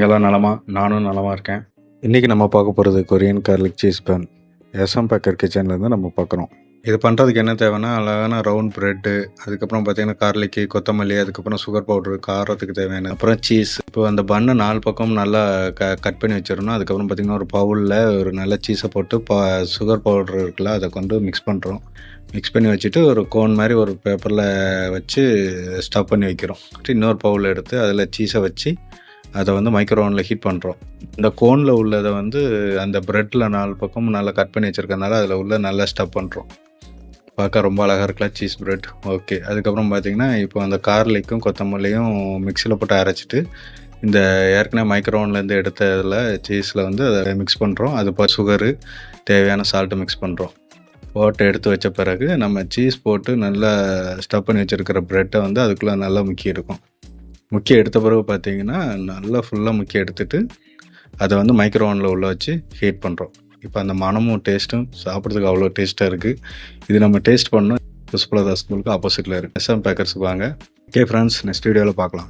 நீங்களாம் நலமா? நானும் நலமா இருக்கேன். இன்றைக்கி நம்ம பார்க்க போகிறது Korean garlic cheese bun. SM baker கிச்சன்லேருந்து நம்ம பார்க்குறோம். இது பண்ணுறதுக்கு என்ன தேவைன்னா, அழகான ரவுண்ட் ப்ரெட்டு, அதுக்கப்புறம் பார்த்திங்கன்னா கார்லிக்கு, கொத்தமல்லி, அதுக்கப்புறம் சுகர் பவுட்ரு, காரத்துக்கு தேவையான, அப்புறம் சீஸ். இப்போ அந்த பன்னை 4 பக்கம் நல்லா கட் பண்ணி வச்சிடணும். அதுக்கப்புறம் பார்த்திங்கன்னா ஒரு பவுலில் ஒரு நல்ல சீஸை போட்டு சுகர் பவுட்ரு இருக்குல்ல, அதை கொண்டு மிக்ஸ் பண்ணுறோம். மிக்ஸ் பண்ணி வச்சுட்டு ஒரு கோன் மாதிரி ஒரு பேப்பரில் வச்சு ஸ்டஃப் பண்ணி வைக்கிறோம். இன்னொரு பவுல் எடுத்து அதில் சீஸை வச்சு அதை வந்து மைக்ரோவனில் ஹீட் பண்ணுறோம். இந்த கோனில் உள்ளதை வந்து அந்த ப்ரெட்டில் 4 பக்கமும் நல்லா கட் பண்ணி வச்சுருக்கனால அதில் உள்ள நல்லா ஸ்டஃப் பண்ணுறோம். பார்க்க ரொம்ப அழகாக இருக்கலாம் சீஸ் ப்ரெட். ஓகே, அதுக்கப்புறம் பார்த்திங்கன்னா இப்போ அந்த கார்லிக்கும் கொத்தமல்லியும் மிக்சியில் போட்டு அரைச்சிட்டு இந்த ஏற்கனவே மைக்ரோவன்லேருந்து எடுத்த இதில் சீஸில் வந்து அதை மிக்ஸ் பண்ணுறோம். அது சுகரு, தேவையான சால்ட்டு மிக்ஸ் பண்ணுறோம். போட்டு எடுத்து வச்ச பிறகு நம்ம சீஸ் போட்டு நல்லா ஸ்டஃப் பண்ணி வச்சுருக்கிற ப்ரெட்டை வந்து அதுக்குள்ளே நல்லா முக்கி இருக்கும். முக்கி எடுத்த பிறகு பார்த்திங்கன்னா நல்லா ஃபுல்லாக முக்கி எடுத்துகிட்டு அதை வந்து மைக்ரோவனில் உள்ள வச்சு ஹீட் பண்ணுறோம். இப்போ அந்த மனமும் டேஸ்ட்டும் சாப்பிட்றதுக்கு அவ்வளோ டேஸ்ட்டாக இருக்குது. இது நம்ம டேஸ்ட் பண்ணோம். புஷ்பலதா ஸ்கூலுக்கு ஆப்போசிட்டில் இருக்குது. எஸ்எம் பேக்கர்ஸுக்கு வாங்க. ஓகே ஃப்ரெண்ட்ஸ், நெக்ஸ்ட் வீடியோவில் பார்க்கலாம்.